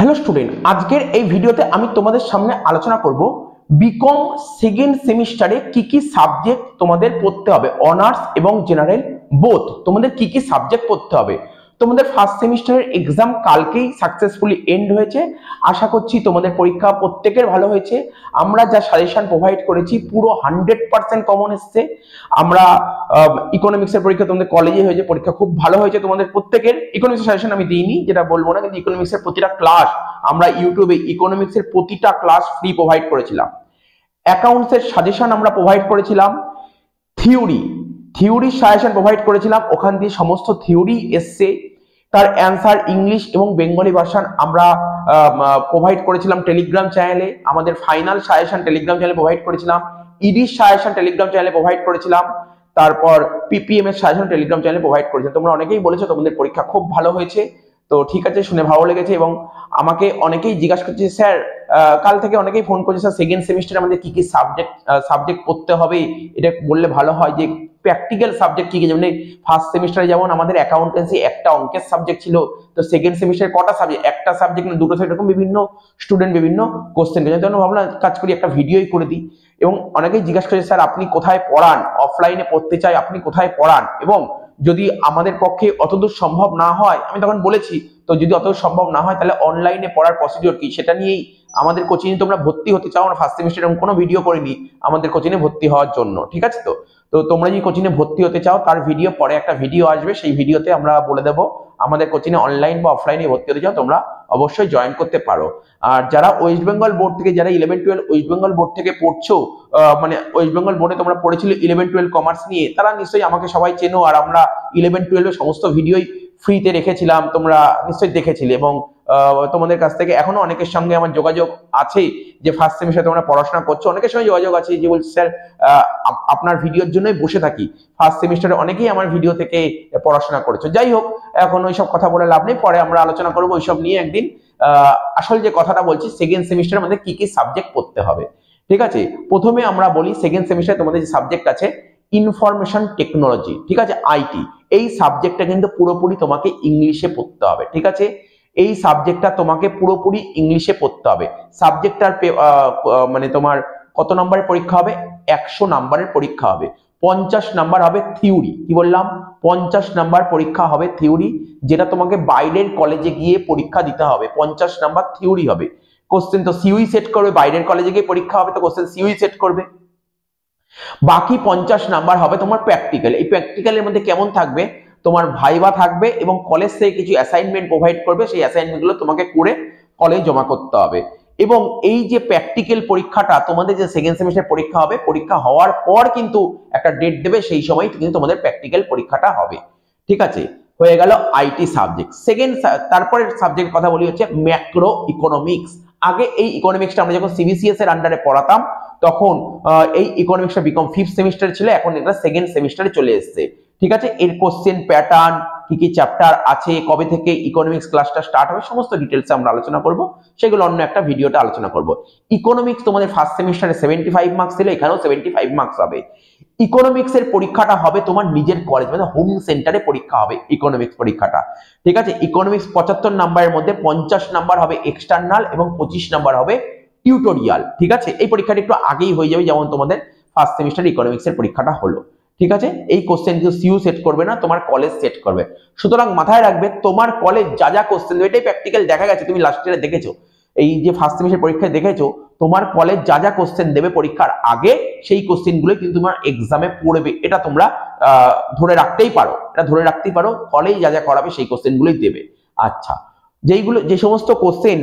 Hello student, আজকের এই ভিডিওতে আমি তোমাদের সামনে আলোচনা করব বিকম সেকেন্ড সেমিস্টারে কি কি সাবজেক্ট তোমাদের পড়তে হবে। অনার্স এবং জেনারেল বোথ তোমাদের কি কি সাবজেক্ট পড়তে হবে। তোমাদের ফার্স্ট সেমিস্টারের এক্সাম কালকেই সাকসেসফুলি এন্ড হয়েছে। আশা করছি তোমাদের পরীক্ষা প্রত্যেকের ভালো হয়েছে। আমরা যা সাজেশন প্রোভাইড করেছি পুরো 100% কমন এসছে। আমরা ইকোনমিক্সের পরীক্ষা তোমাদের কলেজে হয়েছে, পরীক্ষা খুব ভালো হয়েছে তোমাদের প্রত্যেকের। ইকোনমিক্সের সাজেশন আমি দিইনি, যেটা বলবো না, কিন্তু ইকোনমিক্সের প্রতিটা ক্লাস আমরা ইউটিউবে ইকোনমিক্সের প্রতিটা ক্লাস ফ্রি প্রোভাইড করেছিলাম। অ্যাকাউন্টসের সাজেশন আমরা প্রোভাইড করেছিলাম। থিওরি সাজেশন প্রোভাইড করেছিলাম, ওখান দিয়ে সমস্ত থিওরি এসছে, তার অ্যান্সার ইংলিশ এবং বেঙ্গলি ভার্সন আমরা প্রোভাইড করেছিলাম টেলিগ্রাম চ্যানেলে। আমাদের ফাইনাল সাজেশন টেলিগ্রাম চ্যানেলে প্রোভাইড করেছিলাম। ইডির সাজেশন টেলিগ্রাম চ্যানেলে প্রোভাইড করেছিলাম। তারপর পিপিএম এর সাজেশন টেলিগ্রাম চ্যানেলে প্রোভাইড করেছিলাম। তোমরা অনেকেই বলেছো তোমাদের পরীক্ষা খুব ভালো হয়েছে, তো ঠিক আছে, শুনে ভালো লেগেছে। এবং আমাকে অনেকেই জিজ্ঞাসা করছে, স্যার কাল থেকে অনেকেই ফোন করছে, স্যার সেকেন্ড সেমিস্টারে আমাদের কি কি সাবজেক্ট পড়তে হবে, এটা বললে ভালো হয়। যে প্র্যাকটিক্যাল সাবজেক্ট কি কি, যেমন ফার্স্ট সেমিস্টারে যেমন আমাদের অ্যাকাউন্টেন্সি একটা অঙ্কের সাবজেক্ট ছিল, তো সেকেন্ড সেমিস্টারে কটা সাবজেক্ট, একটা সাবজেক্ট না দুটো সাবজেক্ট, এরকম বিভিন্ন স্টুডেন্ট বিভিন্ন কোশ্চেন পেয়েছে। তখন ভাবলাম কাজ করি, একটা ভিডিওই করে দিই। এবং অনেকেই জিজ্ঞাসা করছে, স্যার আপনি কোথায় পড়ান, অফলাইনে পড়তে চাই, আপনি কোথায় পড়ান, এবং যদি আমাদের পক্ষে অতদূর সম্ভব না হয়, আমি তখন বলেছি তো যদি অত সম্ভব না হয় তাহলে অনলাইনে পড়ার প্রসিডিওর কি সেটা নিয়েই আমাদের কোচিংয়ে তোমরা ভর্তি হতে চাও। আমরা ফার্স্ট সেমিস্টারে এরকম কোনো ভিডিও করিনি আমাদের কোচিংয়ে ভর্তি হওয়ার জন্য, ঠিক আছে। তো তোমরা যদি কোচিংয়ে ভর্তি হতে চাও তার ভিডিও পরে একটা ভিডিও আসবে, সেই ভিডিওতে আমরা বলে দেবো আমাদের কোচিংয়ে অনলাইন বা অফলাইনে ভর্তি হতে চাও তোমরা অবশ্যই জয়েন করতে পারো। আর যারা ওয়েস্ট বেঙ্গল বোর্ড থেকে, যারা 11-12 ওয়েস্ট বেঙ্গল বোর্ড থেকে পড়ছো, মানে ওয়েস্ট বেঙ্গল বোর্ডে তোমরা পড়েছিলে 11-12 কমার্স নিয়ে, তারা নিশ্চয়ই আমাকে সবাই চেনো। আর আমরা 11-12 সমস্ত ভিডিওই ফ্রিতে রেখেছিলাম, তোমরা নিশ্চয়ই দেখেছিলে। এবং তোমাদের কাছ থেকে এখনো অনেকের সঙ্গে আমার যোগাযোগ আছে, যে ফার্স্ট সেমিস্টারে তোমরা পড়াশোনা করছো, অনেকের সঙ্গে যোগাযোগ আছে, যে বলছে স্যার আপনার ভিডিওর জন্যই বসে থাকি। ফার্স্ট সেমিস্টারে অনেকেই আমার ভিডিও থেকে পড়াশোনা করেছো। যাই হোক, এখন ওইসব কথা বলে লাভ নেই, পরে আমরা আলোচনা করবো ওইসব নিয়ে একদিন। আসল যে কথাটা বলছি, সেকেন্ড সেমিস্টারে আমাদের কি কি সাবজেক্ট পড়তে হবে, ঠিক আছে। প্রথমে আমরা বলি সেকেন্ড সেমিস্টারে তোমাদের যে সাবজেক্ট আছে ইনফরমেশন টেকনোলজি, ঠিক আছে, আইটি। এই সাবজেক্টটা কিন্তু পুরোপুরি তোমাকে ইংলিশে পড়তে হবে, ঠিক আছে। এই সাবজেক্টটা তোমাকে পুরোপুরি ইংলিশে পড়তে হবে। সাবজেক্টটার মানে তোমার কত নম্বরের পরীক্ষা হবে? 100 নম্বরের পরীক্ষা হবে। 50 নাম্বার হবে থিওরি। কি বললাম? 50 নাম্বার পরীক্ষা হবে থিওরি, যেটা তোমাকে বাইরের কলেজে গিয়ে পরীক্ষা দিতে হবে। 50 নাম্বার থিওরি হবে। কোশ্চেন তো সিইউ সেট করবে, বাইরের কলেজে গিয়ে পরীক্ষা হবে তো কোশ্চেন সিইউ সেট করবে। বাকি 50 নাম্বার হবে তোমার প্র্যাকটিক্যাল। এই প্র্যাকটিক্যালের মধ্যে কেমন থাকবে? তোমার ভাইবা থাকবে এবং কলেজ থেকে কিছু অ্যাসাইনমেন্ট প্রোভাইড করবে, সেই অ্যাসাইনমেন্টগুলো তোমাকে করে কলেজ জমা করতে হবে। এবং এই যে প্র্যাকটিক্যাল পরীক্ষাটা, তোমাদের যে সেকেন্ড সেমিস্টার পরীক্ষা হবে, পরীক্ষা হওয়ার পর কিন্তু একটা ডেট দেবে, সেই সময় কিন্তু তোমাদের প্র্যাকটিক্যাল পরীক্ষাটা হবে, ঠিক আছে। হয়ে গেল আইটি সাবজেক্ট। তারপরের সাবজেক্ট কথা বলি হচ্ছে ম্যাক্রো ইকোনমিক্স। আগে এই ইকোনমিক্সটা আমরা যখন সিবিসিএস এর আন্ডারে পড়াতাম তখন এই ইকোনমিক্সটা বিকম ফিফথ সেমিস্টারে ছিল, এখন এটা সেকেন্ড সেমিস্টারে চলে এসেছে, ঠিক আছে। এর কোশ্চেন প্যাটার্ন, কি কি চ্যাপ্টার আছে, কবে থেকে ইকোনমিক্স ক্লাসটা স্টার্ট হবে, সমস্ত ডিটেলস আমরা আলোচনা করব, সেগুলো অন্য একটা ভিডিওতে আলোচনা করব। ইকোনমিক্স তোমাদের ফার্স্ট সেমিস্টারে 75 মার্কস ছিল, এখানেও 75 মার্কস হবে। ইকোনমিক্স এর পরীক্ষাটা হবে তোমার নিজের কলেজ, মানে হোম সেন্টারে পরীক্ষা হবে ইকোনমিক্স পরীক্ষাটা, ঠিক আছে। ইকোনমিক্স 75 নাম্বারের মধ্যে 50 নাম্বার হবে এক্সটার্নাল এবং 25 নাম্বার হবে টিউটোরিয়াল, ঠিক আছে। এই পরীক্ষাটা একটু আগেই হয়ে যাবে, যেমন তোমাদের ফার্স্ট সেমিস্টার ইকোনমিক্স এর পরীক্ষাটা হলো, ঠিক আছে। এই কোশ্চেন কিন্তু সিইউ সেট করবে না, তোমার কলেজ সেট করবে। সুতরাং মাথায় রাখবে তোমার কলেজ যা যা কোশ্চেন দেবে, এটাই প্র্যাকটিক্যাল দেখা গেছে, তুমি লাস্ট ইয়ারে দেখেছো, এই যে ফার্স্ট সেমিস্টার পরীক্ষায় দেখেছো, তোমার কলেজ যা যা কোশ্চেন দেবে পরীক্ষার আগে, সেই কোশ্চেনগুলো কিন্তু তোমার এক্সামে পড়বে। এটা তোমরা ধরে রাখতেই পারো, এটা ধরে রাখতেই পারো, কলেজ যা যা করাবে সেই কোশ্চেনগুলোই দেবে। আচ্ছা, যে সমস্ত কোশ্চেন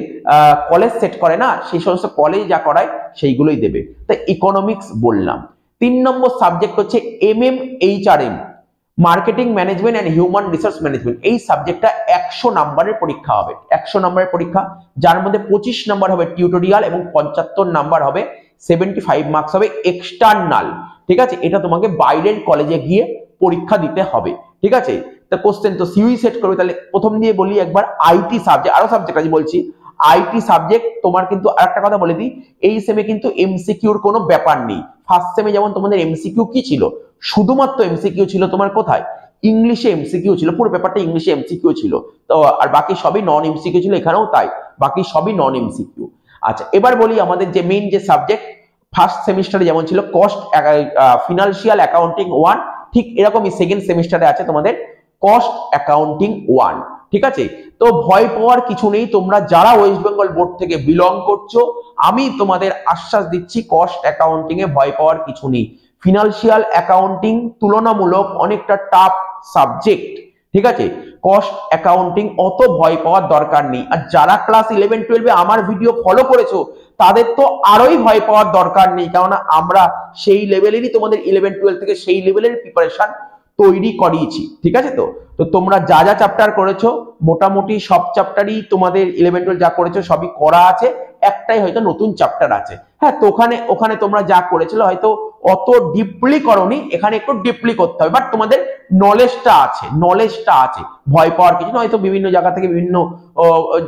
কলেজ সেট করে না, সেই সমস্ত কলেজ যা করায় সেইগুলোই দেবে। তাই ইকোনমিক্স বললাম। 3 নম্বর সাবজেক্ট হচ্ছে MMHRM, marketing management and human resource management. এই সাবজেক্টটা 100 নাম্বারের পরীক্ষা হবে, 100 নাম্বারের পরীক্ষা, যার মধ্যে 25 নাম্বার হবে টিউটোরিয়াল এবং 75 নাম্বার হবে, 75 মার্কস হবে এক্সটার্নাল, ঠিক আছে। এটা তোমাকে বাইরের কলেজে গিয়ে পরীক্ষা দিতে হবে, ঠিক আছে। তা কোশ্চেন তো সিইউ সেট করবে। তাহলে প্রথম দিয়ে বলি একবার আইটি সাবজেক্ট, আরো সাবজেক্ট আছে বলছি। আইটি সাবজেক্ট তোমার কিন্তু আরেকটা কথা বলে দিই, এই সেমে কিন্তু এমসিকিউর কোনো ব্যাপার নেই। ফার্স্ট সেমে যেমন তোমাদের এমসিকিউ কি ছিল, শুধুমাত্র এমসিকিউ ছিল তোমার কোথায়, ইংলিশে এমসিকিউ ছিল, পুরো পেপারটা ইংলিশে এমসিকিউ ছিল। তো আর বাকি সবই নন এমসিকিউ ছিল, এখানেও তাই, বাকি সবই নন এমসিকিউ। আচ্ছা, এবার বলি আমাদের যে মেইন যে সাবজেক্ট ফার্স্ট সেমিস্টারে যেমন ছিল কস্ট ফিনান্সিয়াল অ্যাকাউন্টিং 1, ঠিক এরকমই সেকেন্ড সেমিস্টারে আছে তোমাদের কস্ট অ্যাকাউন্টিং 1। ঠিক আছে, তো ভয় পাওয়ার কিছু নেই। তোমরা যারা ওয়েস্ট বেঙ্গল বোর্ড থেকে বিলং করছো, আমি তোমাদের আশ্বাস দিচ্ছি কস্ট অ্যাকাউন্টিং এ ভয় পাওয়ার কিছু নেই। ফিনান্সিয়াল অ্যাকাউন্টিং তুলনামূলক অনেকটা টাফ সাবজেক্ট। ঠিক আছে, কস্ট অ্যাকাউন্টিং অত ভয় পাওয়ার দরকার নেই। আর যারা ক্লাস 11-12 আমার ভিডিও ফলো করেছো তাদের তো আরোই ভয় পাওয়ার দরকার নেই, কারণ আমরা সেই লেভেলেরই তোমাদের 11-12 থেকে সেই লেভেলের প্রিপারেশন তৈরি করিয়েছি। ঠিক আছে, তো তোমরা যা যা চ্যাপ্টার করেছো মোটামুটি সব চ্যাপ্টারই তোমাদের 11-12 যা করেছো সবই করা আছে, একটাই হয়তো নতুন চ্যাপ্টার আছে। হ্যাঁ, তো ওখানে তোমরা যা করেছিল হয়তো অত ডিপলি করনি, এখানে একটু ডিপলি করতে হবে, বাট তোমাদের নলেজটা আছে, ভয় পাওয়ার কিছু না। হয়তো বিভিন্ন জায়গা থেকে বিভিন্ন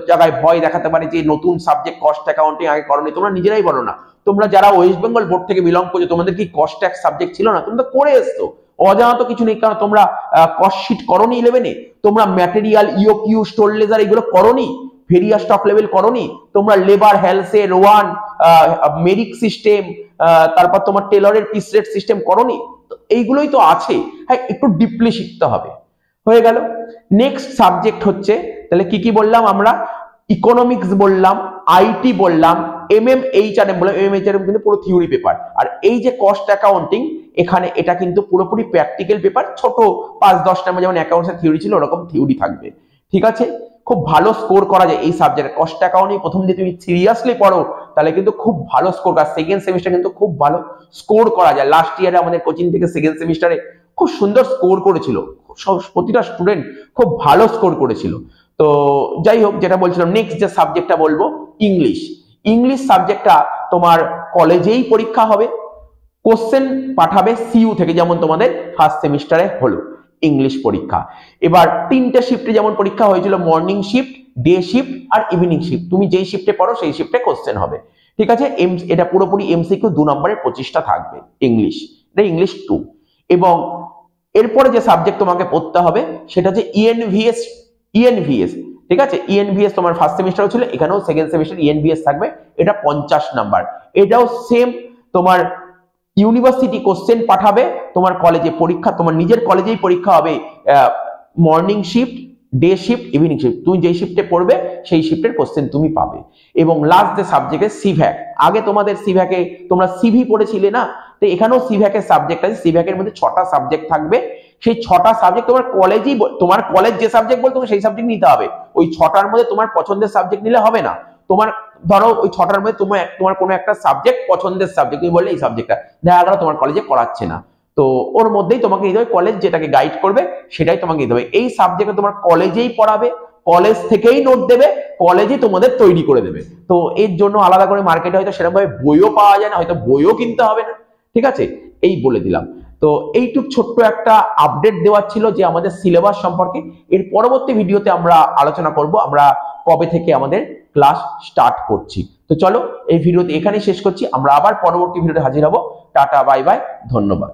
জায়গায় ভয় দেখাতে পারে যে নতুন সাবজেক্ট কস্ট অ্যাকাউন্টিং আগে করনি, তোমরা নিজেরাই বলো না। তোমরা যারা ওয়েস্ট বেঙ্গল বোর্ড থেকে বিলং করছো তোমাদের কি কস্ট ট্যাক্স সাবজেক্ট ছিল না? তোমরা করে এসছো, অজানা তো কিছু নেই। কারণ তোমরা কস্ট শিট করনি 11-এ, তোমরা ম্যাটেরিয়াল ইওকিউ স্টোর লেজার এগুলো করনি, ভেরিয়া স্টক লেভেল করনি, তোমরা লেবার হেলসে রোয়ান মেরিক সিস্টেম, তারপর তোমার টেলরের পিস রেট সিস্টেম করনি, এইগুলোই তো আছে। হ্যাঁ, একটু ডিপলি শিখতে হবে। হয়ে গেল। নেক্সট সাবজেক্ট হচ্ছে, তাহলে কি কি বললাম আমরা? ইকোনমিক্স বললাম, আইটি বললাম, এমএমএইচআরএম বললাম। এমএমএইচআরএম কিন্তু পুরো থিওরি পেপার। আর এই যে কস্ট অ্যাকাউন্টিং, এখানে এটা কিন্তু পুরোপুরি প্র্যাকটিক্যাল পেপার, ছোট 5-10 নাম্বার যেমন অ্যাকাউন্টসের থিওরি ছিল ওরকম থিওরি থাকবে। ঠিক আছে, খুব ভালো স্কোর করা যায় এই সাবজেক্টে। কস্ট অ্যাকাউন্টিং প্রথম দিয়ে তুমি সিরিয়াসলি পড়ো তাহলে কিন্তু খুব ভালো স্কোর করা, সেকেন্ড সেমিস্টার কিন্তু খুব ভালো স্কোর করা যায়। লাস্ট ইয়ারে আমাদের কোচিং থেকে সেকেন্ড সেমিস্টারে খুব সুন্দর স্কোর করেছিল, প্রতিটা স্টুডেন্ট খুব ভালো স্কোর করেছিল। তো যাই হোক, যেটা বলছিলাম, নেক্সট যে সাবজেক্টটা বলবো ইংলিশ সাবজেক্টটা তোমার কলেজেই পরীক্ষা হবে, কোশ্চেন পাঠাবে সিইউ থেকে, যেমন তোমাদের ফার্স্ট সেমিস্টারে হলো ইংলিশ পরীক্ষা। এবার 3টে শিফটে যেমন পরীক্ষা হয়েছিল, মর্নিং শিফট, ডে শিফট আর ইভিনিং শিফট, তুমি যেই শিফটে পড়ো সেই শিফটে কোশ্চেন হবে। ঠিক আছে, এটা পুরোপুরি এমসিকিউ 2 নম্বরের 25টা থাকবে ইংলিশ, এটা ইংলিশ 2। এবং এরপরে যে সাবজেক্ট তোমাকে পড়তে হবে সেটা হচ্ছে ইএনভিএস। ঠিক আছে, ইএনভিএস তোমার ফার্স্ট সেমিস্টারও ছিল, এখানেও সেকেন্ড সেমিস্টার ইএনভিএস থাকবে, এটা 50 নাম্বার। এটাও সেম, তোমার ইউনিভার্সিটি কোশ্চেন পাঠাবে, তোমার কলেজে পরীক্ষা, তোমার নিজের কলেজেই পরীক্ষা হবে, morning shift, day shift, evening shift, তুমি যেই শিফটে পড়বে সেই শিফটের কোশ্চেন তুমি পাবে। এবং লাস্ট যে সাবজেক্টে সিভ্যাক, আগে তোমাদের সিভ্যাকে তোমরা সিভি পড়েছিলে না, তো এখানেও সিভ্যাকের সাবজেক্ট আছে। সিভ্যাকের মধ্যে 6টা সাবজেক্ট থাকবে, সেই 6টা সাবজেক্ট তোমার কলেজেই, তোমার কলেজ যে সাবজেক্ট বলতো সেই সাবজেক্ট নিতে হবে। ওই 6টার মধ্যে তোমার পছন্দের সাবজেক্ট নিলে হবে না। তোমার ধরো ওই 6টার মধ্যে তোমার কোনো একটা সাবজেক্ট পছন্দের সাবজেক্ট, তুমি বললে এই সাবজেক্টটা দেখা গেল তোমার কলেজে করাচ্ছে না, তো ওর মধ্যেই তোমাকে নিতে হবে, কলেজ যেটাকে গাইড করবে সেটাই তোমাকে নিতে হবে। এই সাবজেক্টে তোমার কলেজেই পড়াবে, কলেজ থেকেই নোট দেবে, কলেজে তোমাদের তৈরি করে দেবে। তো এর জন্য আলাদা করে মার্কেটে হয়তো সেরকম ভাবে বইও পাওয়া যায় না, হয়তো বইও কিনতে হবে না। ঠিক আছে, এই বলে দিলাম। তো এইটুক ছোট্ট একটা আপডেট দেওয়ার ছিল যে আমাদের সিলেবাস সম্পর্কে। এর পরবর্তী ভিডিওতে আমরা আলোচনা করব আমরা কবে থেকে আমাদের ক্লাস স্টার্ট করছি। তো চলো এই ভিডিওতে এখানেই শেষ করছি, আমরা আবার পরবর্তী ভিডিওতে হাজির হব। টাটা, বাই বাই, ধন্যবাদ।